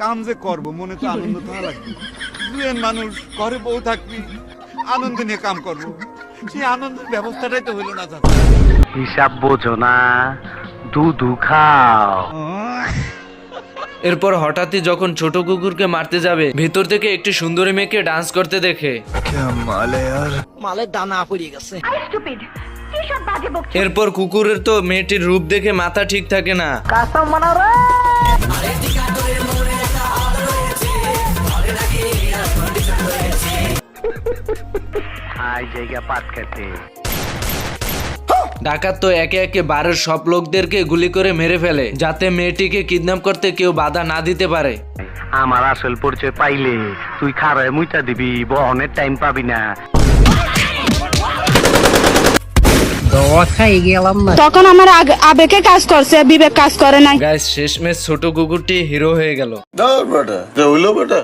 কাম যে করবো মনে তো আনন্দ থাকা লাগবে। দুজন মানুষ ঘরে বউ থাকবি, আনন্দ নিয়ে কাম করবো, সেই আনন্দের ব্যবস্থাটাই তো হইলো না চাচা। হিসাব বোঝো না, দুধু খাও। এরপর হঠাৎই যখন ছোট কুকুরকে মারতে যাবে, ভেতর থেকে একটি সুন্দরী মেয়েকে ডান্স করতে দেখে মালের দানা পড়ে গেছে। এরপর কুকুরের তো মেয়েটির রূপ দেখে মাথা ঠিক থাকে না। আই জায়গা পাট খেতে। ডাকাত তো একে একে বারের সব লোকদেরকে গুলি করে মেরে ফেলে, যাতে মেয়েটিকে কিডন্যাপ করতে কেউ বাধা না দিতে পারে। আমার আসল পরিচয় পাইলে তুই খারায় মুইটা দিবি, বহনের টাইম পাবি না। তখন আমার আবেগে কাজ করছে, বিবেক কাজ করে নাই। গাইস, শেষমেশ ছোট কুকুরটি হিরো হয়ে গেল। বেটা হইলো বেটা।